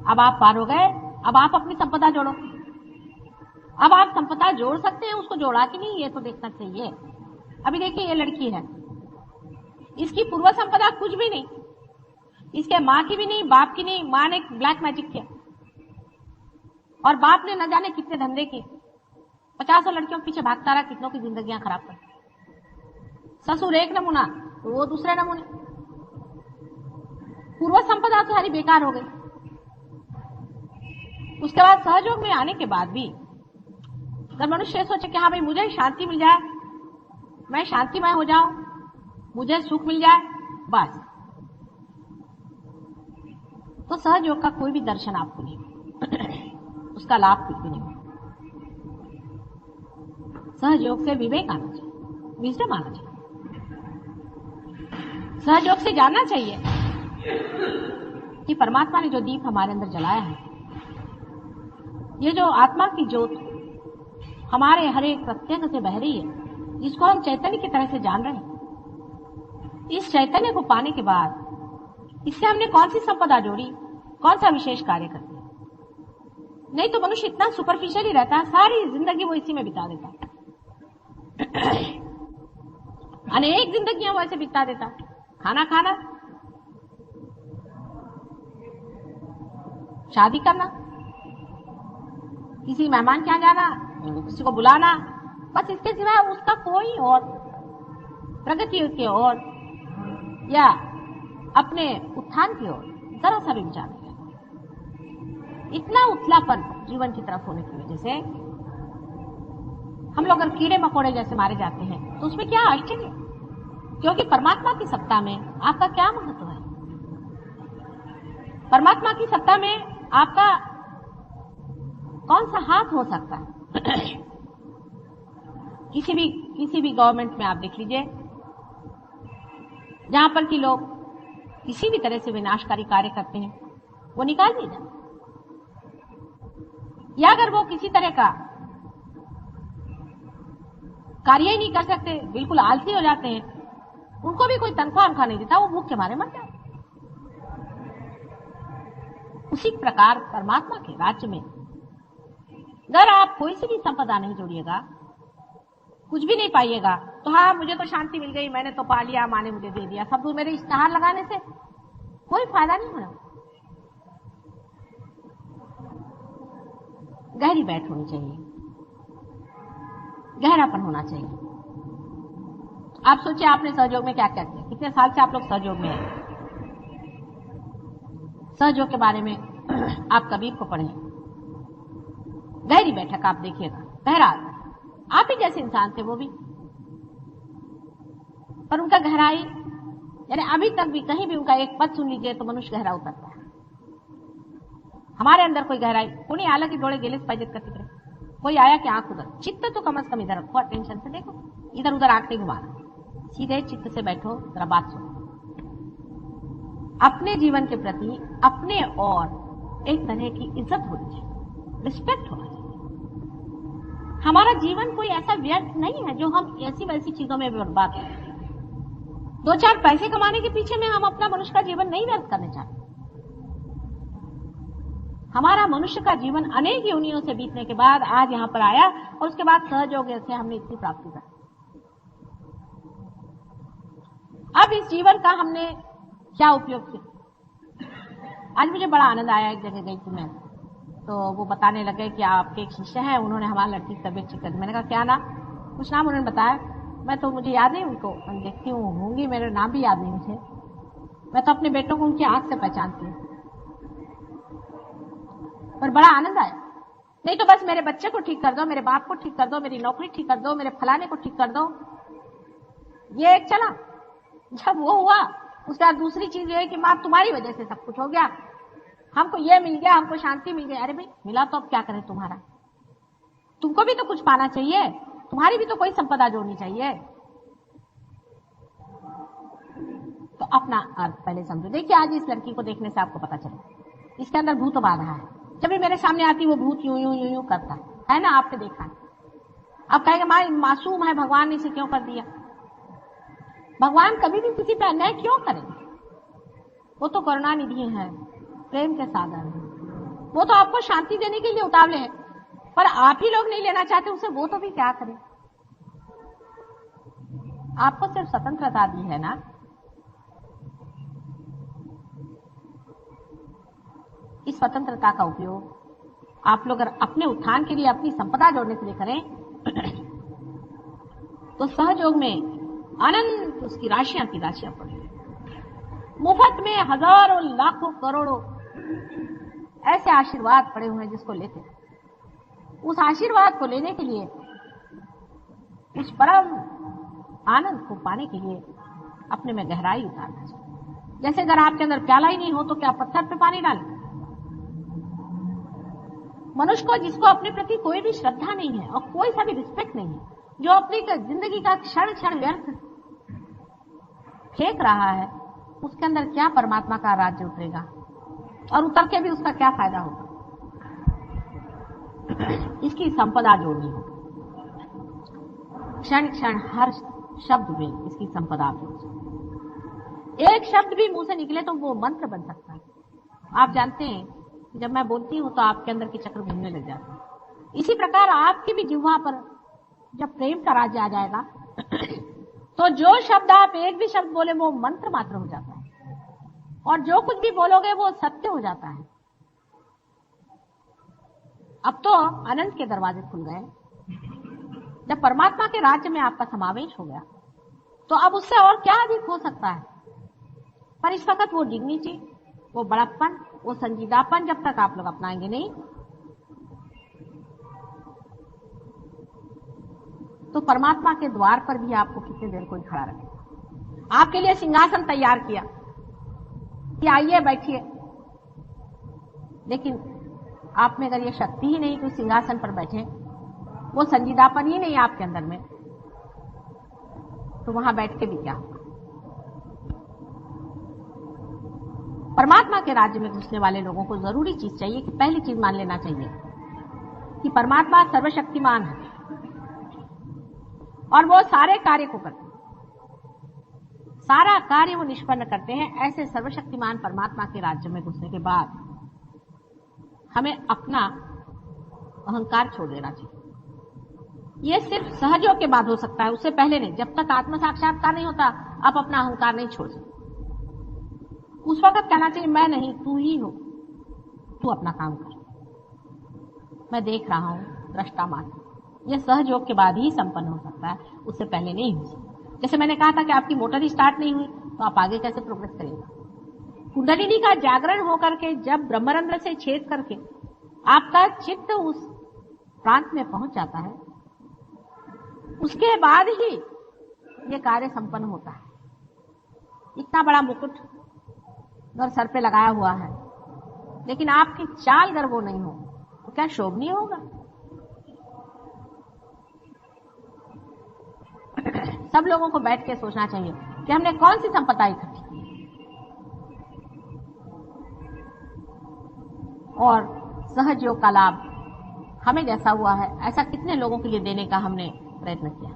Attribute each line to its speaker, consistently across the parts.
Speaker 1: अब आप पार हो गए, अब आप अपनी संपदा जोड़ो। अब आप संपदा जोड़ सकते हैं, उसको जोड़ा कि नहीं ये तो देखना चाहिए। अभी देखिए ये लड़की है, इसकी पूर्व संपदा कुछ भी नहीं, इसके माँ की भी नहीं, बाप की नहीं। माँ ने ब्लैक मैजिक किया और बाप ने न जाने कितने धंधे किए, 50 लड़कियों के पीछे भागता रहा, कितनों की जिंदगियां खराब कर। ससुर एक नमूना तो वो दूसरे नमूने, पूर्व संपदा तो सारी बेकार हो गई। उसके बाद सहयोग में आने के बाद भी अगर मनुष्य सोचे कि हाँ भाई मुझे शांति मिल जाए, मैं शांतिमय हो जाऊं, मुझे सुख मिल जाए, बस, तो सहयोग का कोई भी दर्शन आपको नहीं, उसका लाभ कुछ भी नहीं। सहयोग से विवेक आना चाहिए, विजडम आना चाहिए। सहयोग से जानना चाहिए कि परमात्मा ने जो दीप हमारे अंदर जलाया है, ये जो आत्मा की ज्योत हमारे हर एक प्रत्यंग से बह रही है, जिसको हम चैतन्य की तरह से जान रहे हैं, इस चैतन्य को पाने के बाद इससे हमने कौन सी संपदा जोड़ी, कौन सा विशेष कार्य कर दिया? नहीं तो मनुष्य इतना सुपरफिशियल ही रहता है, सारी जिंदगी वो इसी में बिता देता है, अनेक जिंदगियां वो ऐसे बिता देता है। खाना खाना, शादी करना, किसी मेहमान के यहाँ जाना, किसी को बुलाना, बस इसके सिवाय उसका कोई और प्रगति की ओर या अपने उत्थान की ओर जरा सा भी विचार नहीं है। इतना उथलापन जीवन की तरफ होने की वजह से हम लोग अगर कीड़े मकोड़े जैसे मारे जाते हैं तो उसमें क्या आश्चर्य, क्योंकि परमात्मा की सत्ता में आपका क्या महत्व है? परमात्मा की सत्ता में आपका कौन सा हाथ हो सकता है? किसी भी गवर्नमेंट में आप देख लीजिए, जहां पर कि लोग किसी भी तरह से विनाशकारी कार्य करते हैं, वो निकाल दिए जाते, या अगर वो किसी तरह का कार्य ही नहीं कर सकते, बिल्कुल आलसी हो जाते हैं, उनको भी कोई तनख्वाह उनका नहीं देता, वो भूख के मारे मर जाते। उसी प्रकार परमात्मा के राज्य में अगर आप कोई सी भी संपदा नहीं जोड़िएगा, कुछ भी नहीं पाइएगा, तो हाँ मुझे तो शांति मिल गई, मैंने तो पा लिया, माँ ने मुझे दे दिया, सब मेरे इश्तेहार लगाने से कोई फायदा नहीं होना। गहरी बैठ होनी चाहिए, गहरापन होना चाहिए। आप सोचिए आपने सहयोग में क्या क्या किया, कितने साल से आप लोग सहयोग में हैं। सहयोग के बारे में आप कबीर को पढ़ें, गहरी बैठक आप देखिएगा, गहरा, आप ही जैसे इंसान थे वो भी, पर उनका गहराई, यानी अभी तक भी कहीं भी उनका एक पद सुन लीजिए तो मनुष्य गहरा उतरता है। हमारे अंदर कोई गहराई, कोई आला की डोळे गेलेच पाहिजेत का तिकडे, कोई आया कि आंख उधर, चित्त तो कम से कम इधर रखो, टेंशन से देखो, इधर उधर आंख नहीं घुमाना, सीधे चित्त से बैठो, जरा बात सुनो। अपने जीवन के प्रति अपने और एक तरह की इज्जत होनी चाहिए, रिस्पेक्ट होना चाहिए। हमारा जीवन कोई ऐसा व्यर्थ नहीं है जो हम ऐसी वैसी चीजों में बर्बाद करें। 2-4 पैसे कमाने के पीछे में हम अपना मनुष्य का जीवन नहीं व्यर्थ करने चाहते। हमारा मनुष्य का जीवन अनेक योनियों से बीतने के बाद आज यहां पर आया और उसके बाद सहयोग से हमने इतनी प्राप्ति कर। अब इस जीवन का हमने क्या उपयोग किया? आज मुझे बड़ा आनंद आया, एक जगह गई थी मैं, तो वो बताने लगे कि आपके एक शिष्य हैं, उन्होंने हमारी लड़की की तबीयत ठीक कर दी। मैंने कहा क्या नाम? कुछ नाम उन्होंने बताया, मैं तो मुझे याद नहीं उनको, मैं देखती हूँ होंगी, मेरे नाम भी याद नहीं मुझे, मैं तो अपने बेटों को उनकी आंख से पहचानती हूँ। पर बड़ा आनंद आया, नहीं तो बस मेरे बच्चे को ठीक कर दो, मेरे बाप को ठीक कर दो, मेरी नौकरी ठीक कर दो, मेरे फलाने को ठीक कर दो, ये एक चला। जब वो हुआ उसके बाद दूसरी चीज ये है कि माँ तुम्हारी वजह से सब कुछ हो गया, हमको ये मिल गया, हमको शांति मिल गई। अरे भाई मिला तो अब क्या करें तुम्हारा, तुमको भी तो कुछ पाना चाहिए, तुम्हारी भी तो कोई संपदा जोड़नी चाहिए। तो अपना अर्थ पहले समझो। देखिए आज इस लड़की को देखने से आपको पता चले इसके अंदर भूत बाधा है। जब भी मेरे सामने आती वो भूत यूं यूं यूं यूं करता है ना, आपने देखा है। अब कहेगा माँ मासूम है, भगवान ने इसे क्यों कर दिया? भगवान कभी भी किसी पे अन्याय क्यों करेंगे? वो तो करुणा निधि है, प्रेम के सागर है। वो तो आपको शांति देने के लिए उतावले हैं, पर आप ही लोग नहीं लेना चाहते उसे, वो तो भी क्या करें। आपको सिर्फ स्वतंत्रता दी है ना, इस स्वतंत्रता का उपयोग आप लोग अगर अपने उत्थान के लिए, अपनी संपदा जोड़ने के लिए करें तो सहयोग में अनंत उसकी राशियां की राशियां पड़ी, मुफ्त में हजारों लाखों करोड़ों ऐसे आशीर्वाद पड़े हुए हैं जिसको लेते, उस आशीर्वाद को लेने के लिए, उस परम आनंद को पाने के लिए अपने में गहराई उतारना चाहिए। जैसे अगर आपके अंदर प्याला ही नहीं हो तो क्या पत्थर पे पानी डालें? मनुष्य को, जिसको अपने प्रति कोई भी श्रद्धा नहीं है और कोई सा भी रिस्पेक्ट नहीं है, जो अपनी जिंदगी का क्षण क्षण व्यर्थ फेंक रहा है, उसके अंदर क्या परमात्मा का राज्य उतरेगा? और उतर के भी उसका क्या फायदा होगा? इसकी संपदा जोड़नी होगी, क्षण क्षण हर शब्द में इसकी संपदा जोड़नी। एक शब्द भी मुंह से निकले तो वो मंत्र बन सकता है। आप जानते हैं, जब मैं बोलती हूं तो आपके अंदर के चक्र घूमने लग जाते हैं। इसी प्रकार आपकी भी जिह्वा पर जब प्रेम का राज्य आ जाएगा तो जो शब्द आप एक भी शब्द बोले वो मंत्र मात्र हो जाता है, और जो कुछ भी बोलोगे वो सत्य हो जाता है। अब तो अनंत के दरवाजे खुल गए। जब परमात्मा के राज्य में आपका समावेश हो गया तो अब उससे और क्या अधिक हो सकता है? पर इस वक्त वो डिग्निटी, वो बड़प्पन, वो संजीदापन जब तक आप लोग अपनाएंगे नहीं तो परमात्मा के द्वार पर भी आपको कितने देर कोई खड़ा रखेगा। आपके लिए सिंहासन तैयार किया कि आइए बैठिए, लेकिन आप में अगर ये शक्ति ही नहीं कि उस सिंहासन पर बैठे, वो संजीदापन ही नहीं आपके अंदर में, तो वहां बैठ के भी क्या होगा? परमात्मा के राज्य में घुसने वाले लोगों को जरूरी चीज चाहिए कि पहली चीज मान लेना चाहिए कि परमात्मा सर्वशक्तिमान है और वो सारे कार्य को करते हैं, सारा कार्य वो निष्पन्न करते हैं। ऐसे सर्वशक्तिमान परमात्मा के राज्य में घुसने के बाद हमें अपना अहंकार छोड़ देना चाहिए। ये सिर्फ सहयोग के बाद हो सकता है, उससे पहले नहीं। जब तक आत्म साक्षात्कार नहीं होता आप अपना अहंकार नहीं छोड़ सकते। उस वक्त कहना चाहिए मैं नहीं, तू ही हो, तू अपना काम कर, मैं देख रहा हूं, दृष्टा मात्र। यह सहयोग के बाद ही संपन्न हो सकता है, उससे पहले नहीं हो सकता। जैसे मैंने कहा था कि आपकी मोटर ही स्टार्ट नहीं हुई तो आप आगे कैसे प्रोग्रेस करेंगे? कुंडलिनी का जागरण होकर के जब ब्रह्मरंध्र से छेद करके आपका चित्त उस प्रांत में पहुंच जाता है, उसके बाद ही ये कार्य संपन्न होता है। इतना बड़ा मुकुट और सर पे लगाया हुआ है, लेकिन आपकी चाल अगर वो नहीं हो तो क्या शोभनीय होगा? सब लोगों को बैठ के सोचना चाहिए कि हमने कौन सी संपदा इकट्ठी की और सहयोग का लाभ हमें जैसा हुआ है ऐसा कितने लोगों के लिए देने का हमने प्रयत्न किया।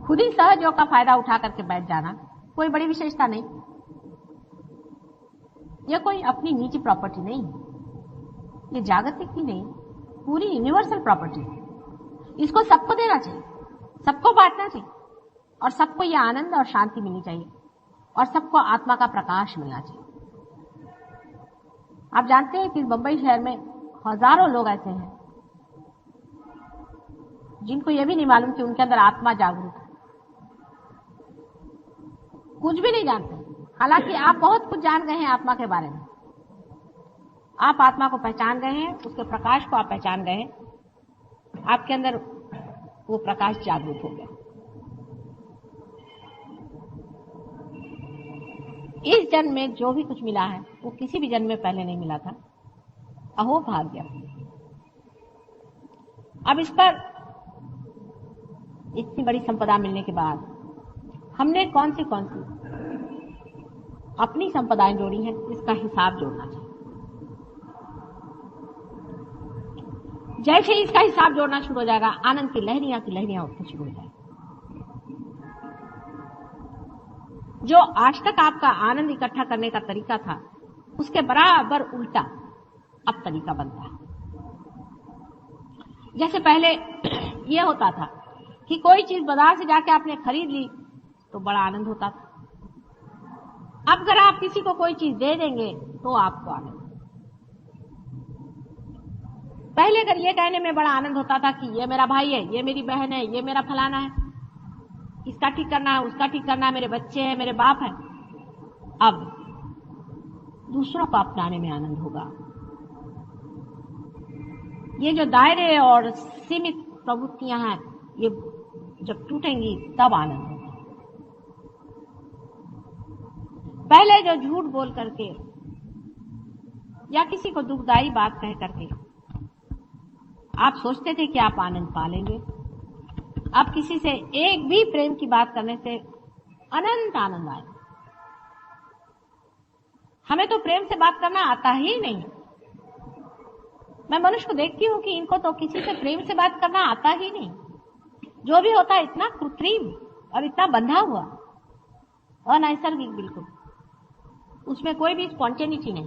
Speaker 1: खुद ही सहयोग का फायदा उठा करके बैठ जाना कोई बड़ी विशेषता नहीं, यह कोई अपनी निजी प्रॉपर्टी नहीं है, ये जागतिक ही नहीं, पूरी यूनिवर्सल प्रॉपर्टी है। इसको सबको देना चाहिए, सबको बांटना चाहिए, और सबको यह आनंद और शांति मिलनी चाहिए, और सबको आत्मा का प्रकाश मिलना चाहिए। आप जानते हैं कि बंबई शहर में हजारों लोग ऐसे हैं जिनको यह भी नहीं मालूम कि उनके अंदर आत्मा जागरूक है, कुछ भी नहीं जानते। हालांकि आप बहुत कुछ जान गए हैं आत्मा के बारे में, आप आत्मा को पहचान गए हैं, उसके प्रकाश को आप पहचान गए हैं, आपके अंदर वो प्रकाश जागरूक हो गया। इस जन्म में जो भी कुछ मिला है वो किसी भी जन्म में पहले नहीं मिला था। अहो भाग्य। अब इस पर इतनी बड़ी संपदा मिलने के बाद हमने कौन सी अपनी संपदाएं जोड़ी हैं, इसका हिसाब जोड़ना चाहिए। जैसे इसका हिसाब जोड़ना शुरू हो जाएगा, आनंद की लहरियां उठनी शुरू हो जाएगी। जो आज तक आपका आनंद इकट्ठा करने का तरीका था उसके बराबर उल्टा अब तरीका बनता है। जैसे पहले यह होता था कि कोई चीज बाजार से जाके आपने खरीद ली तो बड़ा आनंद होता था। अब अगर आप किसी को कोई चीज दे देंगे तो आपको आनंद। पहले अगर ये कहने में बड़ा आनंद होता था कि ये मेरा भाई है, ये मेरी बहन है, ये मेरा फलाना है, इसका ठीक करना है, उसका ठीक करना है, मेरे बच्चे हैं, मेरे बाप है। अब दूसरों को अपनाने में आनंद होगा। ये जो दायरे और सीमित प्रवृत्तियां हैं, ये जब टूटेंगी तब आनंद होगा। पहले जो झूठ बोल करके या किसी को दुखदायी बात कह करके आप सोचते थे कि आप आनंद पा लेंगे, अब किसी से एक भी प्रेम की बात करने से अनंत आनंद आए। हमें तो प्रेम से बात करना आता ही नहीं। मैं मनुष्य को देखती हूं कि इनको तो किसी से प्रेम से बात करना आता ही नहीं। जो भी होता है इतना कृत्रिम और इतना बंधा हुआ, अनैसर्गिक बिल्कुल, उसमें कोई भी स्पॉन्टेनिटी नहीं,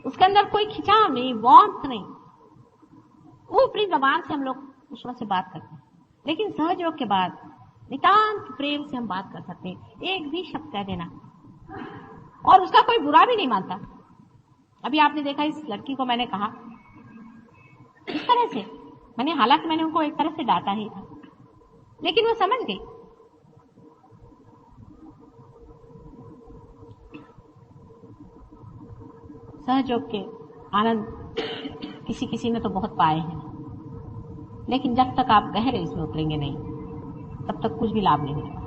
Speaker 1: उसके अंदर कोई खिंचाव नहीं, वार्मथ नहीं। ऊपरी जबान से हम लोग दूसरों से बात करते हैं, लेकिन सहयोग के बाद नितांत प्रेम से हम बात कर सकते हैं। एक भी शब्द कह देना और उसका कोई बुरा भी नहीं मानता। अभी आपने देखा इस लड़की को मैंने कहा इस तरह से, हालांकि मैंने उनको एक तरह से डांटा ही था, लेकिन वो समझ गई। सहयोग के आनंद किसी किसी ने तो बहुत पाए हैं, लेकिन जब तक आप गहरे इसमें उतरेंगे नहीं तब तक कुछ भी लाभ नहीं मिलेगा।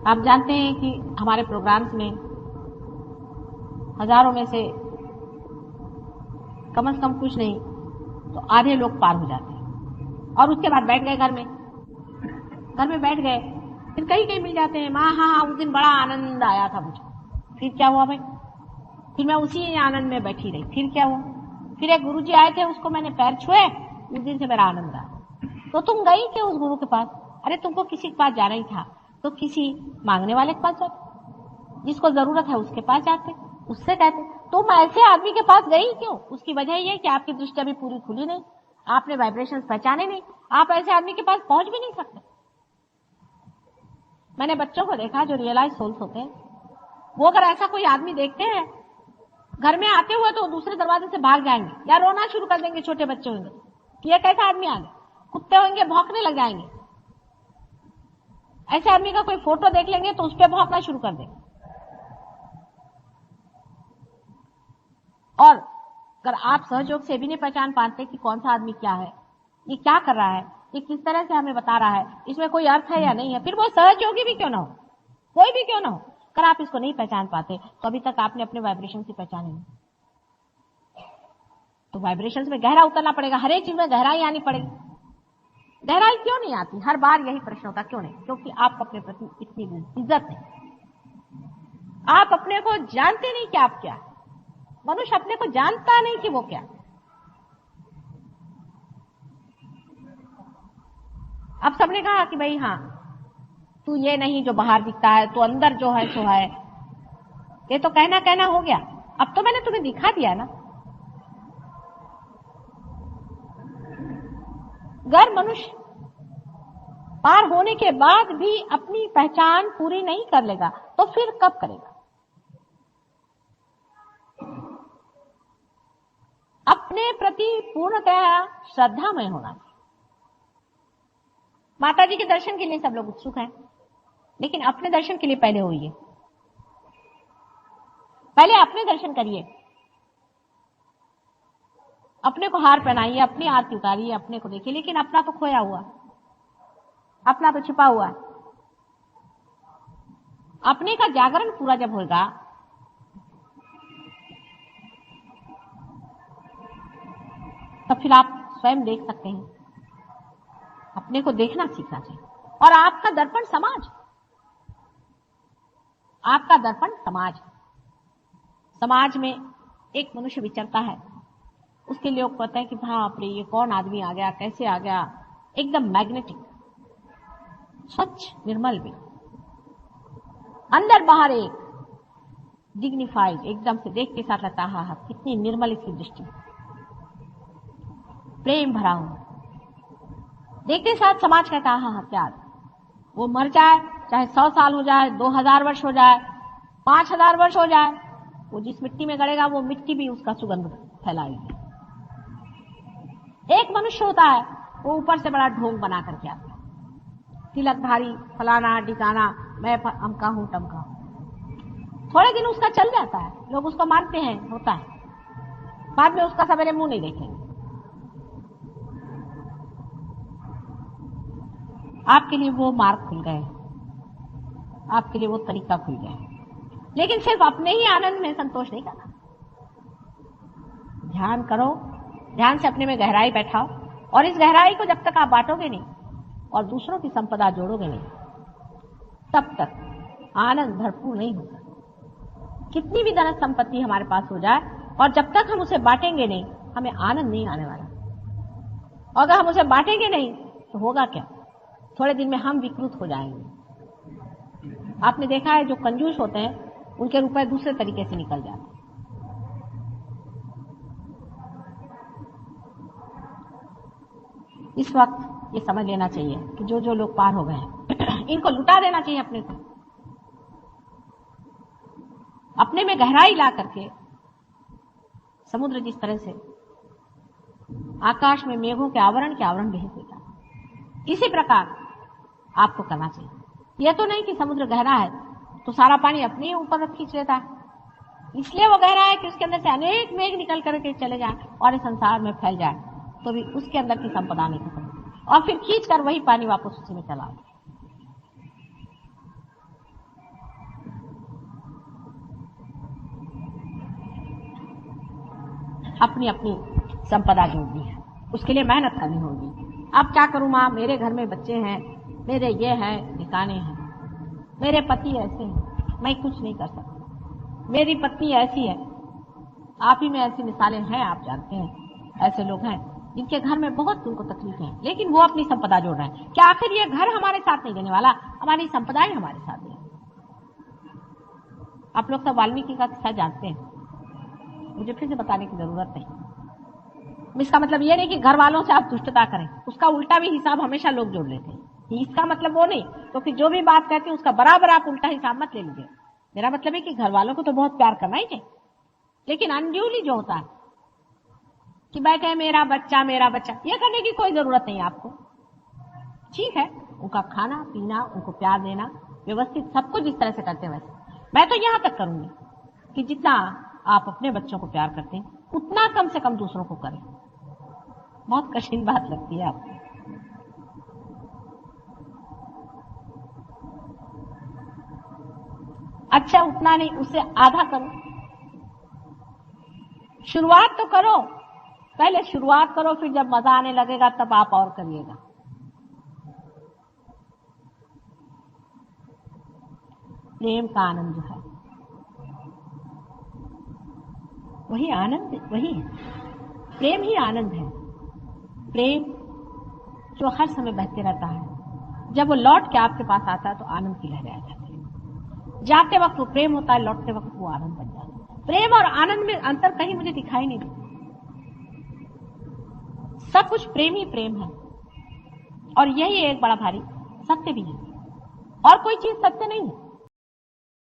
Speaker 1: आप जानते हैं कि हमारे प्रोग्राम्स में हजारों में से कम से कम कुछ नहीं तो आधे लोग पार हो जाते हैं और उसके बाद बैठ गए घर में बैठ गए, फिर कहीं मिल जाते हैं। हाँ उस दिन बड़ा आनंद आया था मुझे। फिर क्या हुआ भाई? फिर मैं उसी आनंद में बैठी रही। फिर क्या हुआ? फिर एक गुरुजी आए थे, उसको मैंने पैर छुए, उस दिन से मेरा आनंद आया। तो तुम गई क्यों उस गुरु के पास? अरे तुमको किसी के पास जाना ही था तो किसी मांगने वाले के पास जाते, जिसको जरूरत है उसके पास जाते, उससे कहते। तुम ऐसे आदमी के पास गई क्यों? उसकी वजह ये कि आपकी दृष्टि अभी पूरी खुली नहीं, आपने वाइब्रेशंस पहचाने नहीं, आप ऐसे आदमी के पास पहुंच भी नहीं सकते। मैंने बच्चों को देखा जो रियलाइज सोल्स होते हैं, वो अगर ऐसा कोई आदमी देखते हैं घर में आते हुए तो दूसरे दरवाजे से भाग जाएंगे या रोना शुरू कर देंगे। छोटे बच्चे होंगे कि ये कैसा आदमी आ गया, कुत्ते होंगे भौंकने लग जाएंगे। ऐसे आदमी का कोई फोटो देख लेंगे तो उस पर भौंकना शुरू कर देंगे। और अगर आप सहयोग से भी नहीं पहचान पाते कि कौन सा आदमी क्या है, ये क्या कर रहा है, ये किस तरह से हमें बता रहा है, इसमें कोई अर्थ है या नहीं है, फिर वो सहयोगी भी क्यों ना हो, कोई भी क्यों ना हो, अगर आप इसको नहीं पहचान पाते तो अभी तक आपने अपने वाइब्रेशन से पहचाने नहीं। तो वाइब्रेशन में गहरा उतरना पड़ेगा, हर एक चीज में गहराई आनी पड़ेगी। गहराई क्यों नहीं आती? हर बार यही प्रश्न होता, क्यों नहीं? क्योंकि आप अपने प्रति इतनी इज्जत है, आप अपने को जानते नहीं कि आप क्या है। मनुष्य अपने को जानता नहीं कि वो क्या है। अब सबने कहा कि भाई हाँ तू ये नहीं जो बाहर दिखता है, तू अंदर जो है सो है। ये तो कहना हो गया, अब तो मैंने तुम्हें दिखा दिया ना। अगर मनुष्य पार होने के बाद भी अपनी पहचान पूरी नहीं कर लेगा तो फिर कब करेगा? अपने प्रति पूर्णतः श्रद्धामय होना चाहिए। माता जी के दर्शन के लिए सब लोग उत्सुक हैं, लेकिन अपने दर्शन के लिए पहले होइए, पहले अपने दर्शन करिए, अपने को हार पहनाइए, अपनी आरती उतारिए, अपने को देखिए। लेकिन अपना तो खोया हुआ, अपना तो छिपा हुआ है। अपने का जागरण पूरा जब होगा तो फिर आप स्वयं देख सकते हैं। अपने को देखना सीखना चाहिए। और आपका दर्पण समाज, आपका दर्पण समाज। समाज में एक मनुष्य विचरता है, उसके लिए लोग कहते हैं कि बाप रे ये कौन आदमी आ गया, कैसे आ गया, एकदम मैग्नेटिक, स्वच्छ निर्मल भी, अंदर बाहर एक, डिग्निफाइड, एकदम से देख के साथ लगता है हाँ कितनी निर्मल इसकी दृष्टि, प्रेम भरा हुआ। देखते साथ समाज कहता है हाँ प्यार। वो मर जाए चाहे 100 साल हो जाए, 2000 वर्ष हो जाए, 5000 वर्ष हो जाए, वो जिस मिट्टी में गड़ेगा वो मिट्टी भी उसका सुगंध फैलाएगी। एक मनुष्य होता है वो ऊपर से बड़ा ढोंग बना करके आता है, तिलकधारी, फलाना ढिकाना, मैं अमका हूं टमका हूं। थोड़े दिन उसका चल जाता है, लोग उसको मानते हैं, होता है, बाद में उसका सवेरे मुंह नहीं देखेंगे। आपके लिए वो मार्ग खुल गए, आपके लिए वो तरीका खुल गया, लेकिन सिर्फ अपने ही आनंद में संतोष नहीं करना। ध्यान करो, ध्यान से अपने में गहराई बैठाओ, और इस गहराई को जब तक आप बांटोगे नहीं और दूसरों की संपदा जोड़ोगे नहीं, तब तक आनंद भरपूर नहीं होगा। कितनी भी धन संपत्ति हमारे पास हो जाए और जब तक हम उसे बांटेंगे नहीं, हमें आनंद नहीं आने वाला। और अगर हम उसे बांटेंगे नहीं तो होगा क्या? थोड़े दिन में हम विकृत हो जाएंगे। आपने देखा है जो कंजूस होते हैं उनके रुपए दूसरे तरीके से निकल जाते हैं। इस वक्त ये समझ लेना चाहिए कि जो जो लोग पार हो गए हैं इनको लुटा देना चाहिए अपने को, अपने में गहराई ला करके। समुद्र जिस तरह से आकाश में मेघों के आवरण भेज देता, इसी प्रकार आपको करना चाहिए। यह तो नहीं कि समुद्र गहरा है तो सारा पानी अपने ऊपर खींच लेता है, इसलिए वो गहरा है कि उसके अंदर से अनेक मेघ निकल करके चले जाए और इस संसार में फैल जाए, तो भी उसके अंदर की संपदा नहीं खत्म, और फिर खींच कर वही पानी वापस उसी में चला। अपनी अपनी संपदा जोड़नी है, उसके लिए मेहनत करनी होगी। अब क्या करूं मां, मेरे घर में बच्चे हैं, मेरे ये हैं, ठिकाने हैं, मेरे पति ऐसे हैं, मैं कुछ नहीं कर सकता, मेरी पत्नी ऐसी है। आप ही में ऐसी मिसालें हैं, आप जानते हैं, ऐसे लोग हैं जिनके घर में बहुत उनको तकलीफ है, लेकिन वो अपनी संपदा जोड़ रहे हैं। क्या आखिर ये घर हमारे साथ नहीं देने वाला, हमारी संपदा ही हमारे साथ है। आप लोग सब वाल्मीकि का किस्सा जानते हैं, मुझे फिर से बताने की जरूरत नहीं। इसका मतलब ये नहीं कि घर वालों से आप दुष्टता करें, उसका उल्टा भी हिसाब हमेशा लोग जोड़ लेते हैं। इसका मतलब वो नहीं, तो फिर जो भी बात कहते हैं उसका बराबर आप उल्टा हिसाब मत ले लीजिए। मेरा मतलब है कि घर वालों को तो बहुत प्यार करना ही चाहिए, लेकिन अनड्यूली जो होता है कि मैं कहे मेरा बच्चा, ये करने की कोई जरूरत नहीं आपको। ठीक है, उनका खाना पीना, उनको प्यार देना, व्यवस्थित सब कुछ जिस तरह से करते वैसे। मैं तो यहां तक करूंगी कि जितना आप अपने बच्चों को प्यार करते हैं उतना कम से कम दूसरों को करें। बहुत कठिन बात लगती है आपको, अच्छा उतना नहीं, उससे आधा करो। शुरुआत तो करो, पहले शुरुआत करो, फिर जब मजा आने लगेगा तब आप और करिएगा। प्रेम का आनंद जो है वही आनंद, वही है प्रेम ही आनंद है। प्रेम जो हर समय बहते रहता है, जब वो लौट के आपके पास आता है तो आनंद की लहरें आ जाती है। जाते वक्त वो प्रेम होता है, लौटते वक्त वो आनंद बन जाता है। प्रेम और आनंद में अंतर कहीं मुझे दिखाई नहीं देता, सब कुछ प्रेम ही प्रेम है, और यही एक बड़ा भारी सत्य भी है, और कोई चीज सत्य नहीं है।